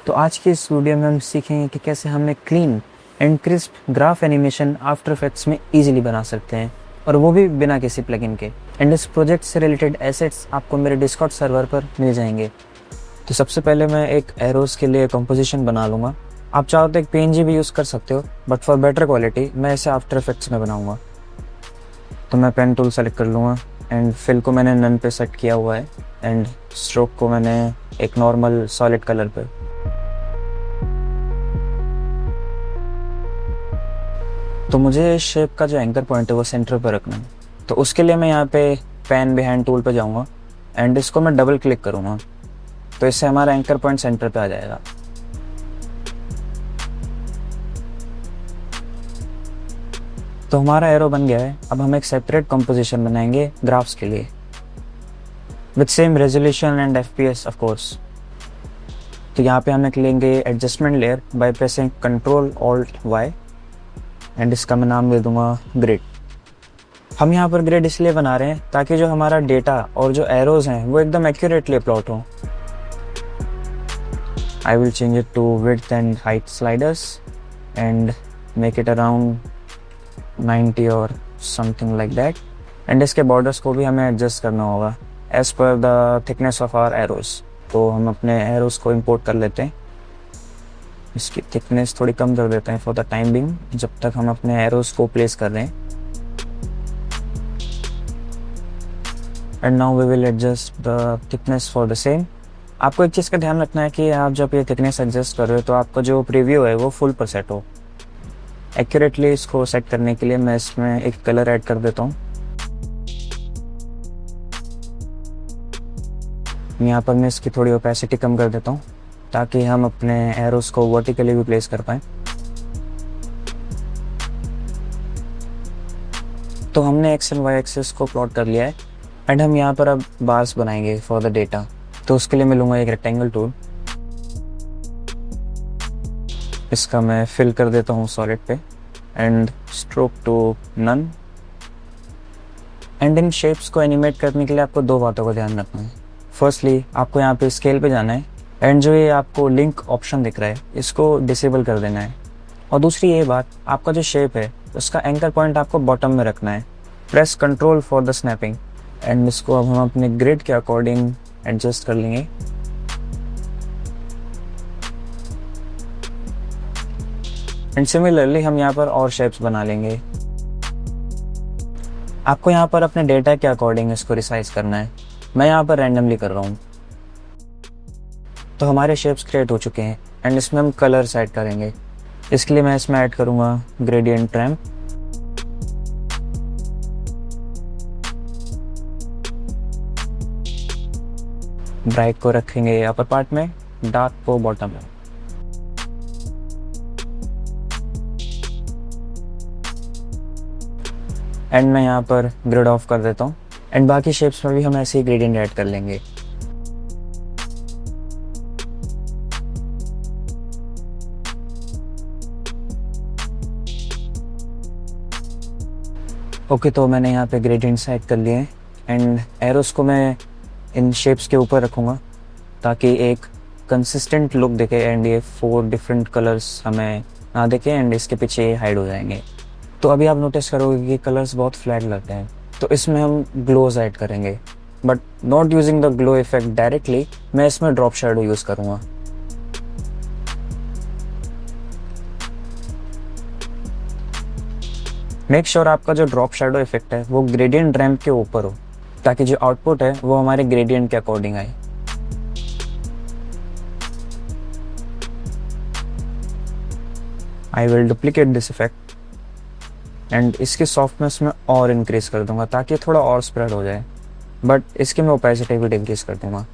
तो आज की इस वीडियो में हम सीखेंगे कि कैसे हम एक clean and crisp graph animation after effects में इजीली बना सकते हैं, और वो भी बिना किसी प्लगइन के। एंड इस प्रोजेक्ट से रिलेटेड एसेट्स आपको मेरे डिस्कॉर्ड सर्वर पर मिल जाएंगे। तो सबसे पहले मैं एक एरोस के लिए कंपोजिशन बना लूँगा। आप चाहो तो एक PNG भी यूज़ कर सकते हो, बट फॉर बेटर क्वालिटी मैं इसे आफ्टर इफेक्ट्स में बनाऊँगा। तो मैं पेन टूल सेलेक्ट कर लूँगा एंड फिल को मैंने नन पे सेट किया हुआ है एंड स्ट्रोक को मैंने एक नॉर्मल सॉलिड कलर पे। तो मुझे शेप का जो एंकर पॉइंट है वो सेंटर पर रखना है। तो उसके लिए मैं यहाँ पे पेन बिहाइंड टूल पे जाऊँगा एंड इसको मैं डबल क्लिक करूँगा, तो इससे हमारा एंकर पॉइंट सेंटर पे आ जाएगा। तो हमारा एरो बन गया है। अब हम एक सेपरेट कंपोजिशन बनाएंगे ग्राफ्स के लिए with same resolution and FPS of course. तो यहाँ पे हम एक लेंगे adjustment layer by pressing Ctrl+Alt+Y and इसका मैं नाम दे दूंगा ग्रिड। हम यहाँ पर ग्रिड इसलिए बना रहे हैं ताकि जो हमारा डेटा और जो एरोज हैं वो एकदम एक्यूरेटली प्लॉट हो। I will change it to width and height sliders and make it around 90 or something like that. And इसके borders को भी हमें adjust करना होगा as per the thickness of our arrows. तो हम अपने arrows को import कर लेते हैं। इसकी thickness थोड़ी कम कर देते हैं for the time being, जब तक हम अपने arrows को place कर रहे हैं। And now we will adjust the thickness for the same. आपको एक चीज़ का ध्यान रखना है कि आप जब ये थिकनेस एडजस्ट कर रहे हो तो आपका जो प्रीव्यू है वो फुल पर सेट हो। एक्यूरेटली इसको सेट करने के लिए मैं इसमें एक कलर ऐड कर देता हूँ। यहाँ पर मैं इसकी थोड़ी ओपेसिटी कम कर देता हूँ ताकि हम अपने एरोस को वर्टिकली भी प्लेस कर पाएँ। तो हमने एक्स एंड वाई एक्सिस को प्लॉट कर लिया है एंड हम यहाँ पर अब बार्स बनाएंगे फॉर द डेटा। तो उसके लिए मैं लूँगा एक रेक्टेंगल टूल, इसका मैं फिल कर देता हूँ सॉलिड पे and stroke to none. And इन शेप्स को एनिमेट करने के लिए आपको दो बातों का ध्यान रखना है। फर्स्टली आपको यहाँ पे स्केल पे जाना है एंड जो ये आपको लिंक ऑप्शन दिख रहा है इसको डिसेबल कर देना है। और दूसरी ये बात, आपका जो शेप है उसका एंकर पॉइंट आपको बॉटम में रखना है। Press Ctrl for the snapping and इसको अब हम अपने ग्रिड के अकॉर्डिंग एडजस्ट कर लेंगे। एंड सिमिलरली हम यहाँ पर और शेप्स बना लेंगे। आपको यहाँ पर अपने डेटा के अकॉर्डिंग इसको रिसाइज करना है। मैं यहाँ पर रैंडमली कर रहा हूँ। तो हमारे शेप्स क्रिएट हो चुके हैं एंड इसमें हम कलर्स ऐड करेंगे। इसके लिए मैं इसमें ऐड करूँगा ग्रेडियंट रैम्प। ब्राइट को रखेंगे अपर पार्ट में, डार्क को बॉटम में। एंड मैं यहाँ पर ग्रिड ऑफ कर देता हूँ एंड बाकी शेप्स में भी हम ऐसे ही ग्रेडियंट ऐड कर लेंगे। ओके, तो मैंने यहाँ पे ग्रेडियंट्स ऐड कर लिए हैं एंड एरोस को मैं इन शेप्स के ऊपर रखूँगा ताकि एक कंसिस्टेंट लुक दिखे एंड ये 4 डिफरेंट कलर्स हमें ना दिखे एंड इसके पीछे ये हाइड हो जाएंगे। तो अभी आप नोटिस करोगे कि कलर्स बहुत फ्लैट लगते हैं, तो इसमें हम ग्लोज ऐड करेंगे, but not using the glow effect directly. मैं इसमें ड्रॉप शैडो यूज़ करूँगा। मेक श्योर आपका जो ड्रॉप शैडो इफेक्ट है वो ग्रेडियंट रैम्प के ऊपर हो ताकि जो आउटपुट है वो हमारे ग्रेडियंट के अकॉर्डिंग आए। I will duplicate this effect and इसकी सॉफ्टनेस में और इंक्रीज कर दूंगा ताकि थोड़ा और स्प्रेड हो जाए, बट इसकी मैं ओपेसिटी भी डिक्रीज कर दूंगा।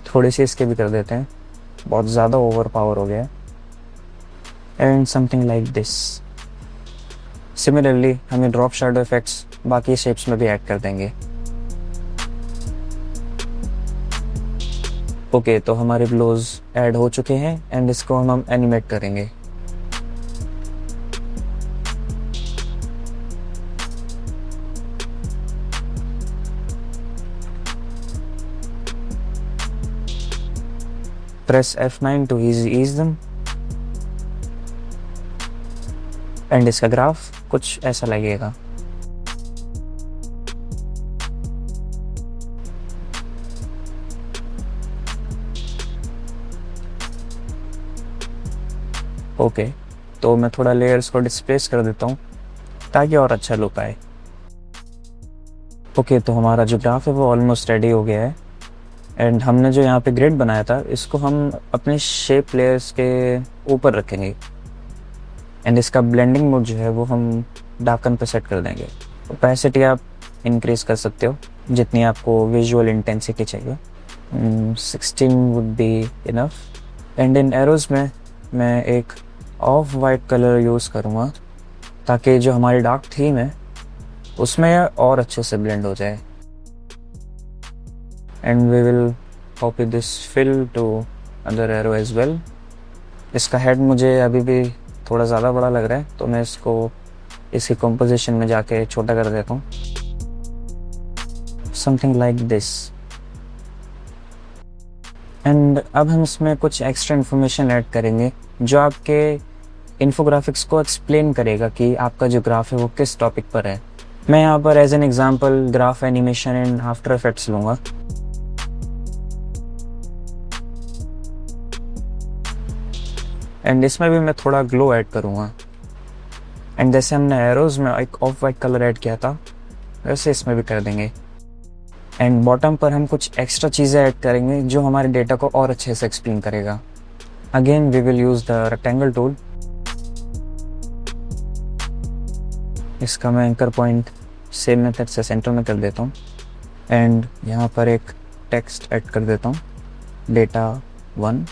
थोड़ी सी इसके भी कर देते हैं, बहुत ज़्यादा ओवर पावर हो गया। And something like this. Similarly हमें ड्रॉप शैडो इफेक्ट्स बाकी शेप्स में भी ऐड कर देंगे। ओके, तो हमारे ग्लोज ऐड हो चुके हैं एंड इसको हम एनिमेट करेंगे। Press F9 to ease them। And इसका ग्राफ कुछ ऐसा लगेगा। ओके, तो मैं थोड़ा लेयर्स को डिस्प्लेस कर देता हूँ ताकि और अच्छा लुक आए। ओके, तो हमारा जो ग्राफ है वो ऑलमोस्ट रेडी हो गया है। एंड हमने जो यहाँ पे ग्रिड बनाया था इसको हम अपने शेप लेयर्स के ऊपर रखेंगे। एंड इसका ब्लेंडिंग मोड जो है वो हम डार्कन पे सेट कर देंगे। ओपेसिटी आप इंक्रीज कर सकते हो जितनी आपको विजुअल इंटेंसिटी चाहिए। 16 would be enough. And in arrows में मैं एक ऑफ वाइट कलर यूज़ करूँगा ताकि जो हमारी डार्क थीम है उसमें और अच्छे से ब्लेंड हो जाए। And we will copy this fill to other arrow as well. इसका हेड मुझे अभी भी थोड़ा ज़्यादा बड़ा लग रहा है तो मैं इसको इसकी कंपोजिशन में जाके छोटा कर देता हूँ, समथिंग लाइक दिस। एंड अब हम इसमें कुछ एक्स्ट्रा इन्फॉर्मेशन ऐड करेंगे जो आपके इन्फोग्राफिक्स को एक्सप्लेन करेगा कि आपका जो ग्राफ है वो किस टॉपिक पर है। मैं यहाँ पर as an example graph animation in After Effects लूँगा। एंड इसमें भी मैं थोड़ा ग्लो ऐड करूँगा। एंड जैसे हमने एरोज में एक ऑफ वाइट कलर ऐड किया था वैसे इसमें भी कर देंगे। एंड बॉटम पर हम कुछ एक्स्ट्रा चीज़ें ऐड करेंगे जो हमारे डेटा को और अच्छे से एक्सप्लेन करेगा। Again we will use the rectangle tool. इसका मैं एंकर पॉइंट सेम मेथड से सेंटर में कर देता हूँ। एंड यहाँ पर एक टेक्स्ट ऐड कर देता हूँ, डेटा 1।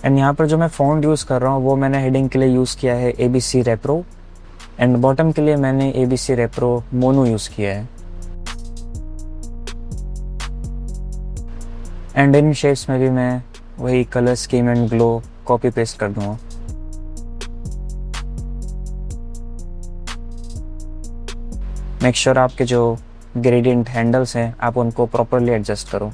एंड यहाँ पर जो मैं फॉन्ट यूज़ कर रहा हूँ वो मैंने हेडिंग के लिए यूज़ किया है ABC रेप्रो। एंड बॉटम के लिए मैंने ABC रेप्रो मोनो यूज़ किया है। एंड इन शेप्स में भी मैं वही colour scheme and glow copy paste कर दूँगा। मेक श्योर आपके जो ग्रेडियंट हैंडल्स हैं आप उनको प्रॉपरली एडजस्ट करो।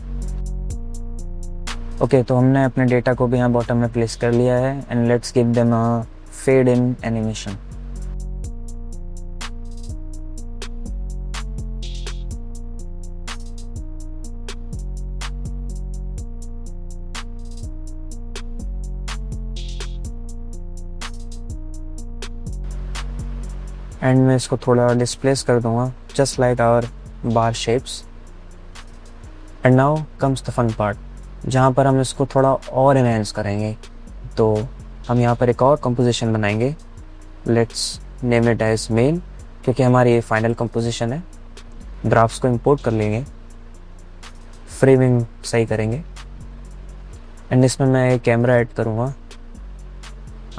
ओके, तो हमने अपने डेटा को भी यहाँ बॉटम में प्लेस कर लिया है। And let's give them a fade in animation. And मैं इसको थोड़ा डिस्प्लेस कर दूंगा just like our bar shapes. And now comes the fun part जहाँ पर हम इसको थोड़ा और एनहेंस करेंगे। तो हम यहाँ पर एक और कंपोजिशन बनाएंगे। Let's name it as male क्योंकि हमारी ये फाइनल कंपोजिशन है। ग्राफ्स को इंपोर्ट कर लेंगे, फ्रेमिंग सही करेंगे। एंड इसमें मैं एक कैमरा ऐड करूँगा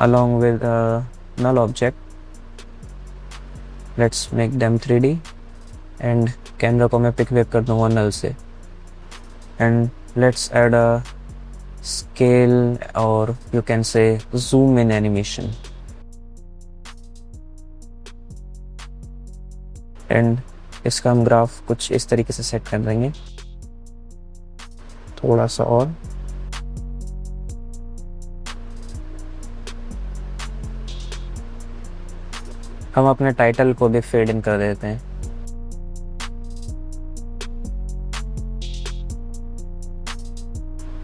along with null object. Let's make them 3D। And camera को मैं पिक वेक कर दूंगा नल से। And let's add a scale और you can say zoom in animation. And इसका हम ग्राफ कुछ इस तरीके से सेट कर देंगे, थोड़ा सा और। हम अपने टाइटल को भी फेड इन कर देते हैं।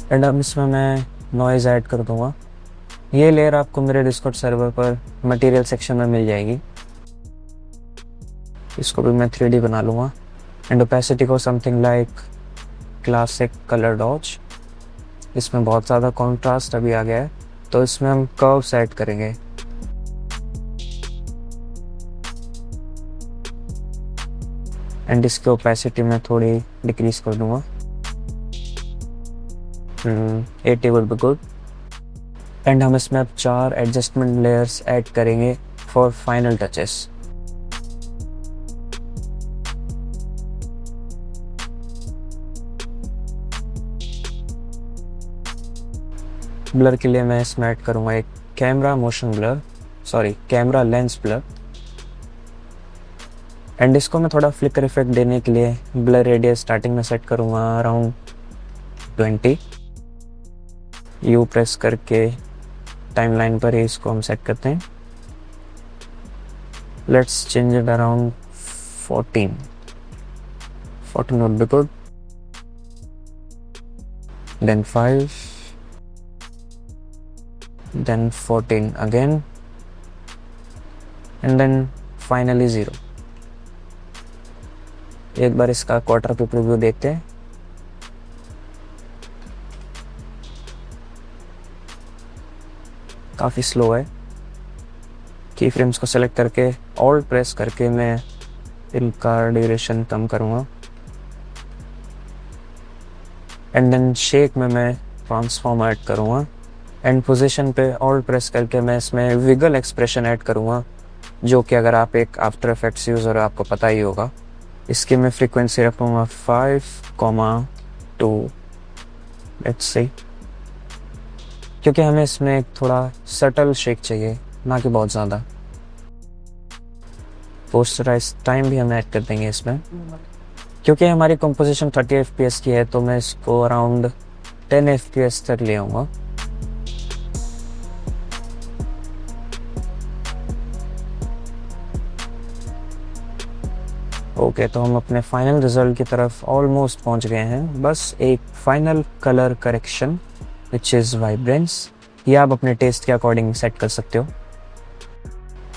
एंड अब इसमें मैं नॉइज़ ऐड कर दूंगा। ये लेयर आपको मेरे डिस्कॉर्ड सर्वर पर मटेरियल सेक्शन में मिल जाएगी। इसको भी मैं 3D बना लूँगा। एंड ओपेसिटी को something like classic colour dodge. इसमें बहुत ज़्यादा कॉन्ट्रास्ट अभी आ गया है तो इसमें हम कर्व्स ऐड करेंगे। एंड इसकी ओपेसिटी में थोड़ी डिक्रीज कर दूंगा। 80 वुड बी गुड। एंड हम इसमें अब 4 एडजस्टमेंट लेयर्स ऐड करेंगे फॉर फाइनल टचेस। ब्लर के लिए मैं इसमें ऐड करूंगा एक कैमरा लेंस ब्लर। एंड इसको मैं थोड़ा फ्लिकर इफेक्ट देने के लिए ब्लर रेडियस स्टार्टिंग में सेट करूंगा अराउंड 20। यू प्रेस करके टाइमलाइन पर ही इसको हम सेट करते हैं। Let's change it around 14 would be good, then 5, then 14 again, and then finally 0। एक बार इसका क्वार्टर पे प्रीव्यू देखते हैं। काफ़ी स्लो है। की फ्रेम्स को सेलेक्ट करके ऑल्ट प्रेस करके मैं इनका ड्यूरेशन कम करूँगा, एंड देन शेक में मैं ट्रांसफॉर्म ऐड करूँगा, एंड पोजीशन पे ऑल्ट प्रेस करके मैं इसमें विगल एक्सप्रेशन ऐड करूँगा, जो कि अगर आप एक आफ्टर इफेक्ट्स यूज़र आपको पता ही होगा। इसकी मैं फ्रीक्वेंसी रखूँगा 5,2, लेट्स सी, क्योंकि हमें इसमें एक थोड़ा सटल शेक चाहिए, ना कि बहुत ज़्यादा। पोस्टराइज टाइम भी हम ऐड कर देंगे इसमें, क्योंकि हमारी कंपोजिशन 30 FPS की है, तो मैं इसको अराउंड 10 FPS तक ले आऊँगा। ओके, तो हम अपने फाइनल रिजल्ट की तरफ ऑलमोस्ट पहुँच गए हैं। बस एक final colour correction which is vibrance, ये आप अपने टेस्ट के अकॉर्डिंग सेट कर सकते हो,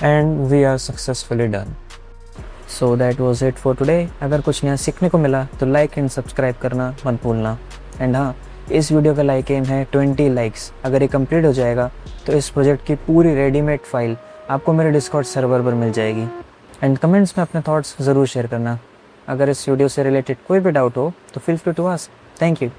and we are successfully done. So that was it for today. अगर कुछ नया सीखने को मिला तो लाइक एंड सब्सक्राइब करना मत भूलना। एंड हाँ, इस वीडियो का लाइक एम है 20 लाइक्स। अगर ये कंप्लीट हो जाएगा तो इस प्रोजेक्ट की पूरी रेडीमेड फाइल आपको मेरे डिस्कॉर्ड सर्वर पर मिल जाएगी। एंड कमेंट्स में अपने थॉट्स ज़रूर शेयर करना। अगर इस वीडियो से रिलेटेड कोई भी डाउट हो तो feel free to ask. Thank you.